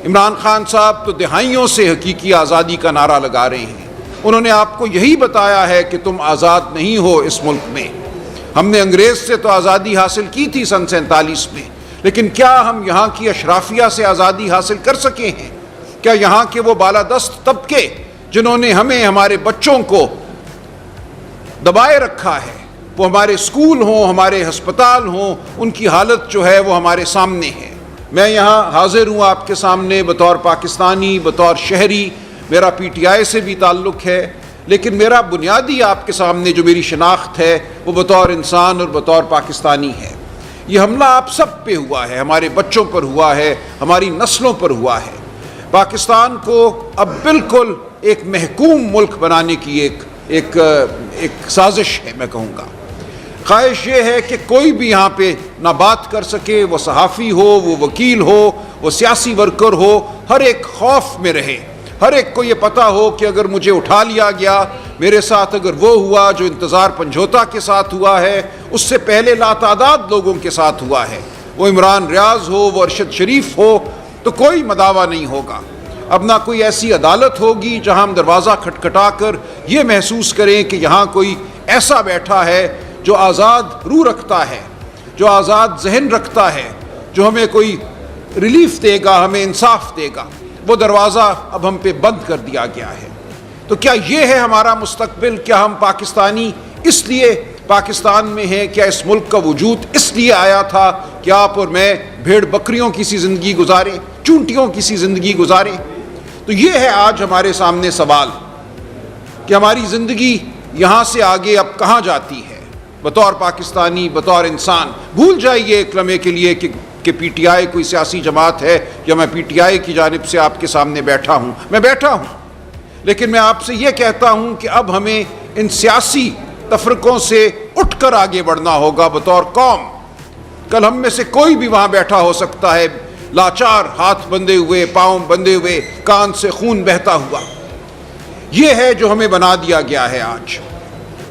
عمران خان صاحب تو دہائیوں سے حقیقی آزادی کا نعرہ لگا رہے ہیں. انہوں نے آپ کو یہی بتایا ہے کہ تم آزاد نہیں ہو اس ملک میں. ہم نے انگریز سے تو آزادی حاصل کی تھی سن 47 میں، لیکن کیا ہم یہاں کی اشرافیہ سے آزادی حاصل کر سکے ہیں؟ کیا یہاں کے وہ بالادست طبقے جنہوں نے ہمیں، ہمارے بچوں کو دبائے رکھا ہے، وہ ہمارے اسکول ہوں، ہمارے ہسپتال ہوں، ان کی حالت جو ہے وہ ہمارے سامنے ہے. میں یہاں حاضر ہوں آپ کے سامنے بطور پاکستانی، بطور شہری. میرا پی ٹی آئی سے بھی تعلق ہے، لیکن میرا بنیادی آپ کے سامنے جو میری شناخت ہے وہ بطور انسان اور بطور پاکستانی ہے. یہ حملہ آپ سب پہ ہوا ہے، ہمارے بچوں پر ہوا ہے، ہماری نسلوں پر ہوا ہے. پاکستان کو اب بالکل ایک محکوم ملک بنانے کی ایک سازش ہے. میں کہوں گا خواہش یہ ہے کہ کوئی بھی یہاں پہ نہ بات کر سکے، وہ صحافی ہو، وہ وکیل ہو، وہ سیاسی ورکر ہو، ہر ایک خوف میں رہے. ہر ایک کو یہ پتہ ہو کہ اگر مجھے اٹھا لیا گیا، میرے ساتھ اگر وہ ہوا جو انتظار پنجھوتا کے ساتھ ہوا ہے، اس سے پہلے لاتعداد لوگوں کے ساتھ ہوا ہے، وہ عمران ریاض ہو، وہ ارشد شریف ہو، تو کوئی مداوع نہیں ہوگا. اب نہ کوئی ایسی عدالت ہوگی جہاں ہم دروازہ کھٹکھٹا کر یہ محسوس کریں کہ یہاں کوئی ایسا بیٹھا ہے جو آزاد روح رکھتا ہے، جو آزاد ذہن رکھتا ہے، جو ہمیں کوئی ریلیف دے گا، ہمیں انصاف دے گا. وہ دروازہ اب ہم پہ بند کر دیا گیا ہے. تو کیا یہ ہے ہمارا مستقبل؟ کیا ہم پاکستانی اس لیے پاکستان میں ہیں؟ کیا اس ملک کا وجود اس لیے آیا تھا کہ آپ اور میں بھیڑ بکریوں کی سی زندگی گزاریں، چونٹیوں کی سی زندگی گزاریں؟ تو یہ ہے آج ہمارے سامنے سوال کہ ہماری زندگی یہاں سے آگے اب کہاں جاتی ہے بطور پاکستانی، بطور انسان. بھول جائیے ایک لمحے کے لیے کہ پی ٹی آئی کوئی سیاسی جماعت ہے یا میں پی ٹی آئی کی جانب سے آپ کے سامنے بیٹھا ہوں. میں بیٹھا ہوں، لیکن میں آپ سے یہ کہتا ہوں کہ اب ہمیں ان سیاسی تفرقوں سے اٹھ کر آگے بڑھنا ہوگا بطور قوم. کل ہم میں سے کوئی بھی وہاں بیٹھا ہو سکتا ہے لاچار، ہاتھ بندھے ہوئے، پاؤں بندھے ہوئے، کان سے خون بہتا ہوا. یہ ہے جو ہمیں بنا دیا گیا ہے. آج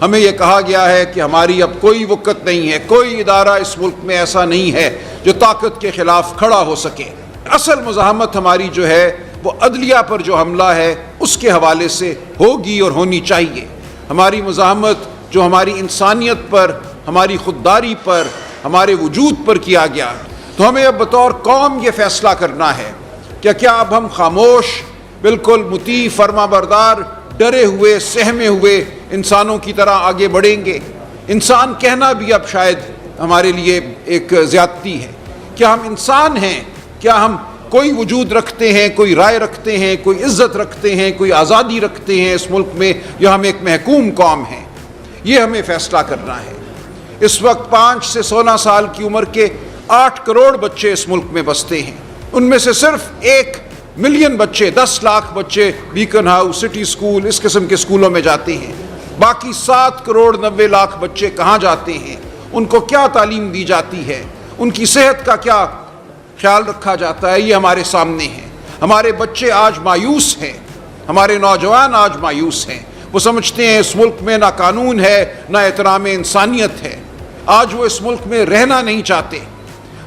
ہمیں یہ کہا گیا ہے کہ ہماری اب کوئی وقت نہیں ہے، کوئی ادارہ اس ملک میں ایسا نہیں ہے جو طاقت کے خلاف کھڑا ہو سکے. اصل مزاحمت ہماری جو ہے وہ عدلیہ پر جو حملہ ہے اس کے حوالے سے ہوگی اور ہونی چاہیے. ہماری مزاحمت جو ہماری انسانیت پر، ہماری خودداری پر، ہمارے وجود پر کیا گیا، تو ہمیں اب بطور قوم یہ فیصلہ کرنا ہے کہ کیا اب ہم خاموش، بالکل مطیع، فرما بردار، ڈرے ہوئے، سہمے ہوئے انسانوں کی طرح آگے بڑھیں گے؟ انسان کہنا بھی اب شاید ہمارے لیے ایک زیادتی ہے. کیا ہم انسان ہیں؟ کیا ہم کوئی وجود رکھتے ہیں، کوئی رائے رکھتے ہیں، کوئی عزت رکھتے ہیں، کوئی آزادی رکھتے ہیں اس ملک میں، یا ہم ایک محکوم قوم ہیں؟ یہ ہمیں فیصلہ کرنا ہے. اس وقت 5 سے 16 سال کی عمر کے 8 کروڑ بچے اس ملک میں بستے ہیں. ان میں سے صرف 1 ملین بچے، 10 لاکھ بچے بیکن ہاؤس، سٹی سکول، اس قسم کے سکولوں میں جاتے ہیں. باقی 7 کروڑ 90 لاکھ بچے کہاں جاتے ہیں؟ ان کو کیا تعلیم دی جاتی ہے؟ ان کی صحت کا کیا خیال رکھا جاتا ہے؟ یہ ہمارے سامنے ہے. ہمارے بچے آج مایوس ہیں، ہمارے نوجوان آج مایوس ہیں. وہ سمجھتے ہیں اس ملک میں نہ قانون ہے، نہ احترام انسانیت ہے. آج وہ اس ملک میں رہنا نہیں چاہتے.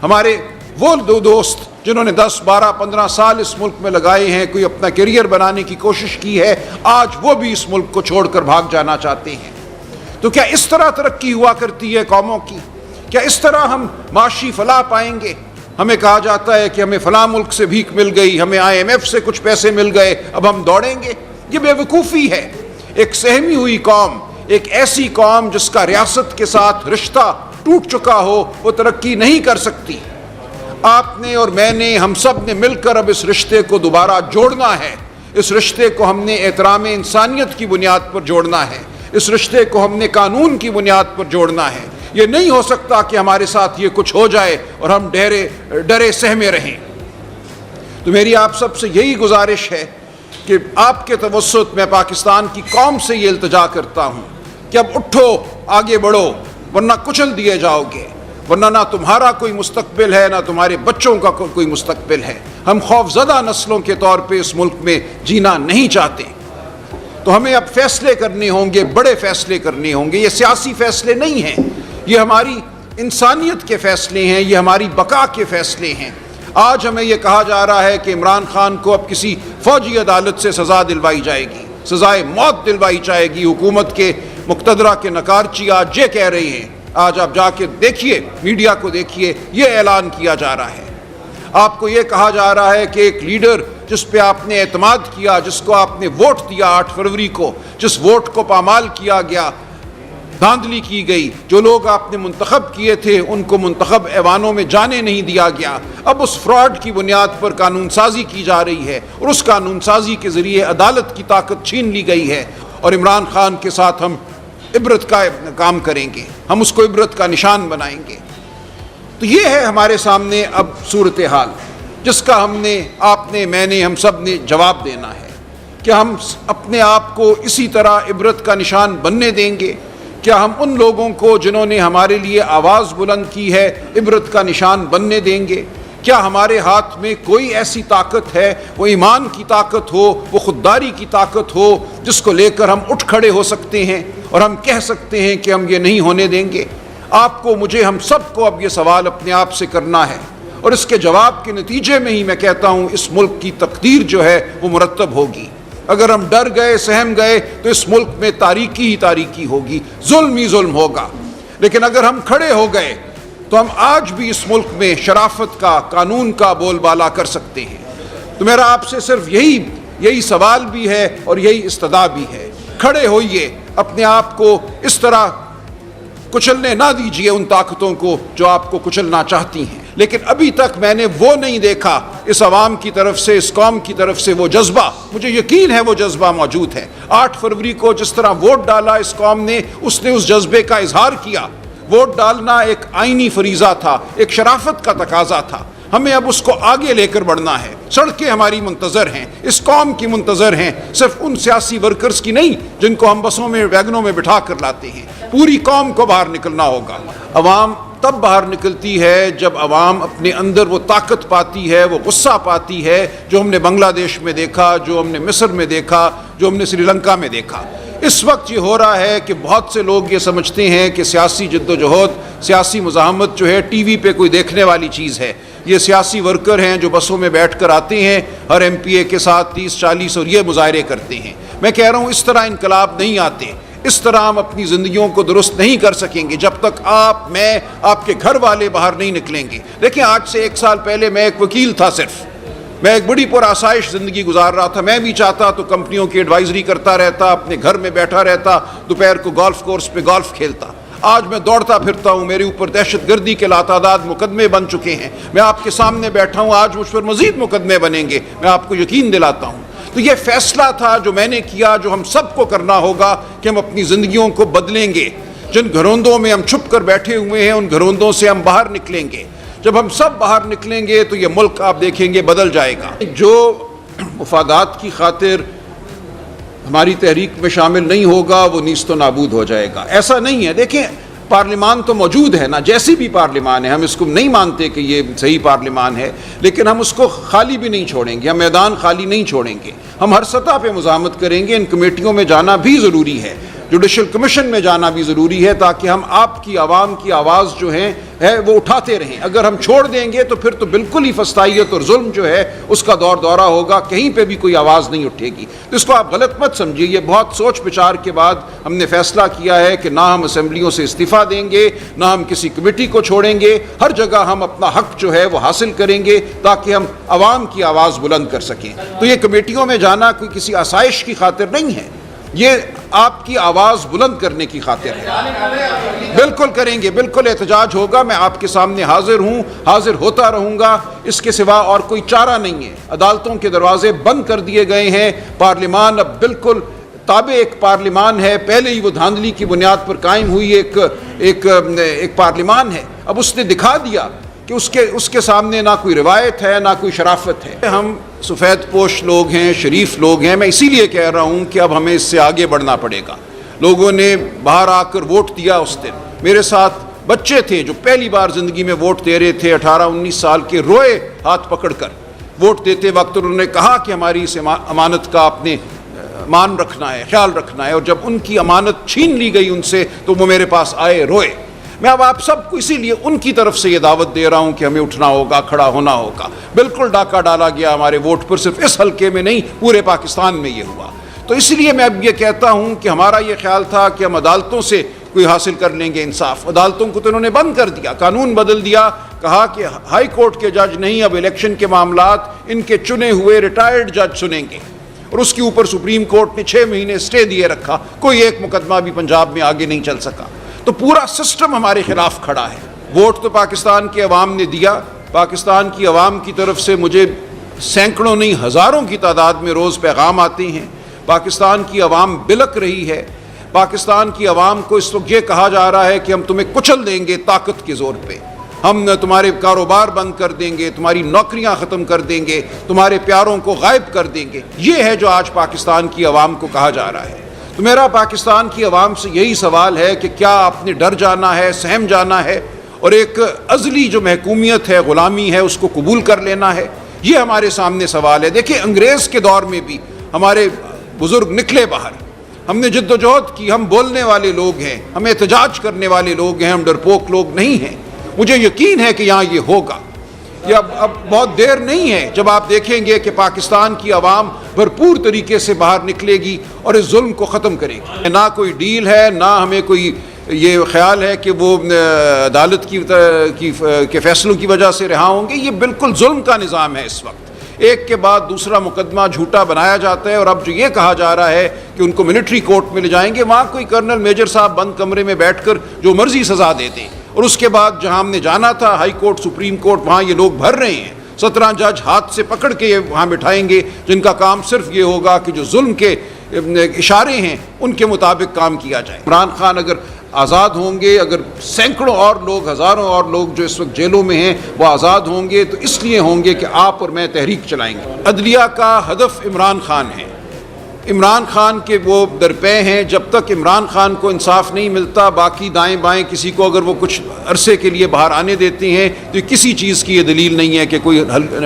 ہمارے وہ 2 دوست جنہوں نے 10، 12، 15 سال اس ملک میں لگائے ہیں، کوئی اپنا کیریئر بنانے کی کوشش کی ہے، آج وہ بھی اس ملک کو چھوڑ کر بھاگ جانا چاہتے ہیں. تو کیا اس طرح ترقی ہوا کرتی ہے قوموں کی؟ کیا اس طرح ہم معاشی فلاح پائیں گے؟ ہمیں کہا جاتا ہے کہ ہمیں فلاں ملک سے بھیک مل گئی، ہمیں IMF سے کچھ پیسے مل گئے، اب ہم دوڑیں گے. یہ بے وقوفی ہے. ایک سہمی ہوئی قوم، ایک ایسی قوم جس کا ریاست کے ساتھ رشتہ ٹوٹ چکا ہو، وہ ترقی نہیں کر سکتی. آپ نے اور میں نے، ہم سب نے مل کر اب اس رشتے کو دوبارہ جوڑنا ہے. اس رشتے کو ہم نے احترام انسانیت کی بنیاد پر جوڑنا ہے. اس رشتے کو ہم نے قانون کی بنیاد پر جوڑنا ہے. یہ نہیں ہو سکتا کہ ہمارے ساتھ یہ کچھ ہو جائے اور ہم ڈرے سہمے رہیں. تو میری آپ سب سے یہی گزارش ہے کہ آپ کے توسط میں پاکستان کی قوم سے یہ التجا کرتا ہوں کہ اب اٹھو، آگے بڑھو، ورنہ کچل دیے جاؤ گے. ورنہ نہ تمہارا کوئی مستقبل ہے، نہ تمہارے بچوں کا کوئی مستقبل ہے. ہم خوفزدہ نسلوں کے طور پہ اس ملک میں جینا نہیں چاہتے. تو ہمیں اب فیصلے کرنے ہوں گے، بڑے فیصلے کرنے ہوں گے. یہ سیاسی فیصلے نہیں ہیں، یہ ہماری انسانیت کے فیصلے ہیں، یہ ہماری بقا کے فیصلے ہیں. آج ہمیں یہ کہا جا رہا ہے کہ عمران خان کو اب کسی فوجی عدالت سے سزا دلوائی جائے گی، سزائے موت دلوائی جائے گی۔ حکومت کے مقتدرہ کے نکارچی آج یہ کہہ رہے ہیں، آج آپ جا کے دیکھیے، میڈیا کو دیکھیے، یہ اعلان کیا جا رہا ہے۔ آپ کو یہ کہا جا رہا ہے کہ ایک لیڈر جس پہ آپ نے اعتماد کیا، جس کو آپ نے ووٹ دیا 8 فروری کو، جس ووٹ کو پامال کیا گیا، دھاندلی کی گئی، جو لوگ آپ نے منتخب کیے تھے ان کو منتخب ایوانوں میں جانے نہیں دیا گیا، اب اس فراڈ کی بنیاد پر قانون سازی کی جا رہی ہے اور اس قانون سازی کے ذریعے عدالت کی طاقت چھین لی گئی ہے، اور عمران خان کے ساتھ ہم عبرت کا کام کریں گے، ہم اس کو عبرت کا نشان بنائیں گے۔ تو یہ ہے ہمارے سامنے اب صورتحال جس کا ہم نے، آپ نے، میں نے، ہم سب نے جواب دینا ہے کہ ہم اپنے آپ کو اسی طرح عبرت کا نشان بننے دیں گے؟ کیا ہم ان لوگوں کو جنہوں نے ہمارے لیے آواز بلند کی ہے عبرت کا نشان بننے دیں گے؟ کیا ہمارے ہاتھ میں کوئی ایسی طاقت ہے، وہ ایمان کی طاقت ہو، وہ خودداری کی طاقت ہو، جس کو لے کر ہم اٹھ کھڑے ہو سکتے ہیں اور ہم کہہ سکتے ہیں کہ ہم یہ نہیں ہونے دیں گے؟ آپ کو، مجھے، ہم سب کو اب یہ سوال اپنے آپ سے کرنا ہے، اور اس کے جواب کے نتیجے میں ہی میں کہتا ہوں اس ملک کی تقدیر جو ہے وہ مرتب ہوگی۔ اگر ہم ڈر گئے، سہم گئے تو اس ملک میں تاریکی ہی تاریکی ہوگی، ظلم ہی ظلم ہوگا۔ لیکن اگر ہم کھڑے ہو گئے تو ہم آج بھی اس ملک میں شرافت کا، قانون کا بول بالا کر سکتے ہیں۔ تو میرا آپ سے صرف یہی سوال بھی ہے اور یہی استدعا بھی ہے، کھڑے ہوئیے، اپنے آپ کو اس طرح کچلنے نہ دیجیے ان طاقتوں کو جو آپ کو کچلنا چاہتی ہیں۔ لیکن ابھی تک میں نے وہ نہیں دیکھا اس عوام کی طرف سے، اس قوم کی طرف سے وہ جذبہ، مجھے یقین ہے وہ جذبہ موجود ہے۔ 8 فروری کو جس طرح ووٹ ڈالا اس قوم نے، اس نے اس جذبے کا اظہار کیا۔ ووٹ ڈالنا ایک آئینی فریضہ تھا، ایک شرافت کا تقاضا تھا، ہمیں اب اس کو آگے لے کر بڑھنا ہے۔ سڑکیں ہماری منتظر ہیں، اس قوم کی منتظر ہیں، صرف ان سیاسی ورکرز کی نہیں جن کو ہم بسوں میں، ویگنوں میں بٹھا کر لاتے ہیں، پوری قوم کو باہر نکلنا ہوگا۔ عوام تب باہر نکلتی ہے جب عوام اپنے اندر وہ طاقت پاتی ہے، وہ غصہ پاتی ہے، جو ہم نے بنگلہ دیش میں دیکھا، جو ہم نے مصر میں دیکھا، جو ہم نے سری لنکا میں دیکھا۔ اس وقت یہ ہو رہا ہے کہ بہت سے لوگ یہ سمجھتے ہیں کہ سیاسی جد و جہد، سیاسی مزاحمت جو ہے ٹی وی پہ کوئی دیکھنے والی چیز ہے۔ یہ سیاسی ورکر ہیں جو بسوں میں بیٹھ کر آتے ہیں، ہر ایم پی اے کے ساتھ 30-40 اور یہ مظاہرے کرتے ہیں۔ میں کہہ رہا ہوں اس طرح انقلاب نہیں آتے، اس طرح ہم اپنی زندگیوں کو درست نہیں کر سکیں گے جب تک آپ، میں، آپ کے گھر والے باہر نہیں نکلیں گے۔ دیکھیں، آج سے 1 سال پہلے میں ایک وکیل تھا، صرف میں ایک بڑی پرآسائش زندگی گزار رہا تھا۔ میں بھی چاہتا تو کمپنیوں کی ایڈوائزری کرتا رہتا، اپنے گھر میں بیٹھا رہتا، دوپہر کو گولف کورس پہ گولف کھیلتا۔ آج میں دوڑتا پھرتا ہوں، میرے اوپر دہشت گردی کے لاتعداد مقدمے بن چکے ہیں۔ میں آپ کے سامنے بیٹھا ہوں، آج مجھ پر مزید مقدمے بنیں گے، میں آپ کو یقین دلاتا ہوں۔ تو یہ فیصلہ تھا جو میں نے کیا، جو ہم سب کو کرنا ہوگا کہ ہم اپنی زندگیوں کو بدلیں گے۔ جن گھروندوں میں ہم چھپ کر بیٹھے ہوئے ہیں، ان گھروندوں سے ہم باہر نکلیں گے۔ جب ہم سب باہر نکلیں گے تو یہ ملک آپ دیکھیں گے بدل جائے گا۔ جو مفادات کی خاطر ہماری تحریک میں شامل نہیں ہوگا وہ نیست و نابود ہو جائے گا۔ ایسا نہیں ہے، دیکھیں پارلیمان تو موجود ہے نا، جیسی بھی پارلیمان ہے، ہم اس کو نہیں مانتے کہ یہ صحیح پارلیمان ہے، لیکن ہم اس کو خالی بھی نہیں چھوڑیں گے، ہم میدان خالی نہیں چھوڑیں گے۔ ہم ہر سطح پہ مزاحمت کریں گے، ان کمیٹیوں میں جانا بھی ضروری ہے، جوڈیشل کمیشن میں جانا بھی ضروری ہے، تاکہ ہم آپ کی، عوام کی آواز جو ہے وہ اٹھاتے رہیں۔ اگر ہم چھوڑ دیں گے تو پھر تو بالکل ہی فسطائیت اور ظلم جو ہے اس کا دور دورہ ہوگا، کہیں پہ بھی کوئی آواز نہیں اٹھے گی۔ تو اس کو آپ غلط مت سمجھیے، یہ بہت سوچ بچار کے بعد ہم نے فیصلہ کیا ہے کہ نہ ہم اسمبلیوں سے استعفیٰ دیں گے، نہ ہم کسی کمیٹی کو چھوڑیں گے، ہر جگہ ہم اپنا حق جو ہے وہ حاصل کریں گے تاکہ ہم عوام کی آواز بلند کر سکیں۔ تو یہ کمیٹیوں میں جانا کوئی کسی آسائش کی خاطر نہیں ہے، یہ آپ کی آواز بلند کرنے کی خاطر ہے۔ بالکل کریں گے، بالکل احتجاج ہوگا، میں آپ کے سامنے حاضر ہوں، حاضر ہوتا رہوں گا، اس کے سوا اور کوئی چارہ نہیں ہے۔ عدالتوں کے دروازے بند کر دیے گئے ہیں، پارلیمان اب بالکل تابع ایک پارلیمان ہے، پہلے ہی وہ دھاندلی کی بنیاد پر قائم ہوئی ایک پارلیمان ہے، اب اس نے دکھا دیا کہ اس کے سامنے نہ کوئی روایت ہے، نہ کوئی شرافت ہے۔ ہم سفید پوش لوگ ہیں، شریف لوگ ہیں، میں اسی لیے کہہ رہا ہوں کہ اب ہمیں اس سے آگے بڑھنا پڑے گا۔ لوگوں نے باہر آ کر ووٹ دیا اس دن، میرے ساتھ بچے تھے جو پہلی بار زندگی میں ووٹ دے رہے تھے، 18-19 سال کے، روئے ہاتھ پکڑ کر ووٹ دیتے وقت، انہوں نے کہا کہ ہماری اس امانت کا آپ نے مان رکھنا ہے، خیال رکھنا ہے، اور جب ان کی امانت چھین لی گئی ان سے تو وہ میرے پاس آئے، روئے۔ میں اب آپ سب کو اسی لیے ان کی طرف سے یہ دعوت دے رہا ہوں کہ ہمیں اٹھنا ہوگا, کھڑا ہونا ہوگا. بالکل ڈاکہ ڈالا گیا ہمارے ووٹ پر, صرف اس حلقے میں نہیں پورے پاکستان میں یہ ہوا. تو اس لیے میں اب یہ کہتا ہوں کہ ہمارا یہ خیال تھا کہ ہم عدالتوں سے کوئی حاصل کر لیں گے انصاف. عدالتوں کو تو انہوں نے بند کر دیا, قانون بدل دیا, کہا کہ ہائی کورٹ کے جج نہیں, اب الیکشن کے معاملات ان کے چنے ہوئے ریٹائرڈ جج سنیں گے. اور اس کے اوپر سپریم کورٹ نے 6 مہینے اسٹے دیے رکھا, کوئی ایک مقدمہ بھی پنجاب میں آگے نہیں چل سکا. تو پورا سسٹم ہمارے خلاف کھڑا ہے. ووٹ تو پاکستان کے عوام نے دیا. پاکستان کی عوام کی طرف سے مجھے سینکڑوں نہیں ہزاروں کی تعداد میں روز پیغام آتے ہیں. پاکستان کی عوام بلک رہی ہے. پاکستان کی عوام کو اس وقت یہ کہا جا رہا ہے کہ ہم تمہیں کچل دیں گے طاقت کے زور پہ, ہم تمہارے کاروبار بند کر دیں گے, تمہاری نوکریاں ختم کر دیں گے, تمہارے پیاروں کو غائب کر دیں گے. یہ ہے جو آج پاکستان کی عوام کو کہا جا رہا ہے. تو میرا پاکستان کی عوام سے یہی سوال ہے کہ کیا آپ نے ڈر جانا ہے, سہم جانا ہے اور ایک ازلی جو محکومیت ہے, غلامی ہے, اس کو قبول کر لینا ہے؟ یہ ہمارے سامنے سوال ہے. دیکھیں, انگریز کے دور میں بھی ہمارے بزرگ نکلے باہر, ہم نے جد و جہد کی, ہم بولنے والے لوگ ہیں, ہم احتجاج کرنے والے لوگ ہیں, ہم ڈرپوک لوگ نہیں ہیں. مجھے یقین ہے کہ یہاں یہ ہوگا. یہ اب بہت دیر نہیں ہے جب آپ دیکھیں گے کہ پاکستان کی عوام بھرپور طریقے سے باہر نکلے گی اور اس ظلم کو ختم کرے گی. نہ کوئی ڈیل ہے, نہ ہمیں کوئی یہ خیال ہے کہ وہ عدالت کے فیصلوں کی وجہ سے رہا ہوں گے. یہ بالکل ظلم کا نظام ہے. اس وقت ایک کے بعد دوسرا مقدمہ جھوٹا بنایا جاتا ہے, اور اب جو یہ کہا جا رہا ہے کہ ان کو ملٹری کورٹ میں لے جائیں گے, وہاں کوئی کرنل میجر صاحب بند کمرے میں بیٹھ کر جو مرضی سزا دے دیں. اور اس کے بعد جہاں ہم نے جانا تھا ہائی کورٹ, سپریم کورٹ, وہاں یہ لوگ بھر رہے ہیں. 17 جج ہاتھ سے پکڑ کے وہاں بٹھائیں گے, جن کا کام صرف یہ ہوگا کہ جو ظلم کے اشارے ہیں ان کے مطابق کام کیا جائے. عمران خان اگر آزاد ہوں گے, اگر سینکڑوں اور لوگ, ہزاروں اور لوگ جو اس وقت جیلوں میں ہیں وہ آزاد ہوں گے, تو اس لیے ہوں گے کہ آپ اور میں تحریک چلائیں گے. عدلیہ کا ہدف عمران خان ہے. عمران خان کے وہ درپے ہیں. جب تک عمران خان کو انصاف نہیں ملتا, باقی دائیں بائیں کسی کو اگر وہ کچھ عرصے کے لیے باہر آنے دیتے ہیں, تو کسی چیز کی یہ دلیل نہیں ہے کہ کوئی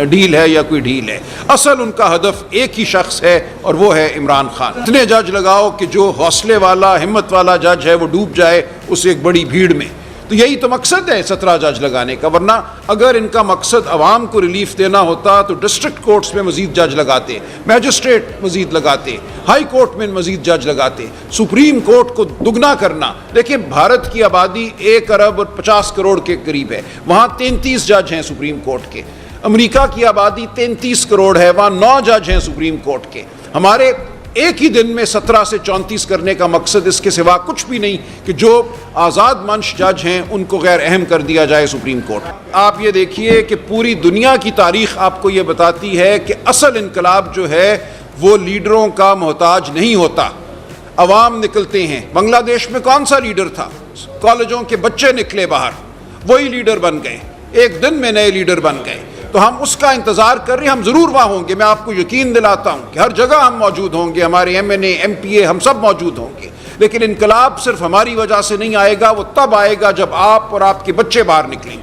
ڈیل ہے یا کوئی ڈھیل ہے. اصل ان کا ہدف ایک ہی شخص ہے, اور وہ ہے عمران خان. اتنے جج لگاؤ کہ جو حوصلے والا, ہمت والا جج ہے وہ ڈوب جائے اس ایک بڑی بھیڑ میں. تو یہی تو مقصد ہے 17 جج لگانے کا. ورنہ اگر ان کا مقصد عوام کو ریلیف دینا ہوتا تو ڈسٹرکٹ کورٹس میں مزید جج لگاتے, میجسٹریٹ مزید لگاتے, ہائی کورٹ میں مزید جج لگاتے, سپریم کورٹ کو دگنا کرنا. دیکھیں, بھارت کی آبادی 1 ارب اور 50 کروڑ کے قریب ہے, وہاں 33 جج ہیں سپریم کورٹ کے. امریکہ کی آبادی 33 کروڑ ہے, وہاں 9 جج ہیں سپریم کورٹ کے. ہمارے ایک ہی دن میں 17 سے 34 کرنے کا مقصد اس کے سوا کچھ بھی نہیں کہ جو آزاد منش جج ہیں ان کو غیر اہم کر دیا جائے سپریم کورٹ. آپ یہ دیکھیے کہ پوری دنیا کی تاریخ آپ کو یہ بتاتی ہے کہ اصل انقلاب جو ہے وہ لیڈروں کا محتاج نہیں ہوتا, عوام نکلتے ہیں. بنگلہ دیش میں کون سا لیڈر تھا؟ کالجوں کے بچے نکلے باہر, وہی لیڈر بن گئے, ایک دن میں نئے لیڈر بن گئے. تو ہم اس کا انتظار کر رہے ہیں, ہم ضرور وہاں ہوں گے. میں آپ کو یقین دلاتا ہوں کہ ہر جگہ ہم موجود ہوں گے, ہمارے MNA, MPA, ہم سب موجود ہوں گے. لیکن انقلاب صرف ہماری وجہ سے نہیں آئے گا, وہ تب آئے گا جب آپ اور آپ کے بچے باہر نکلیں گے.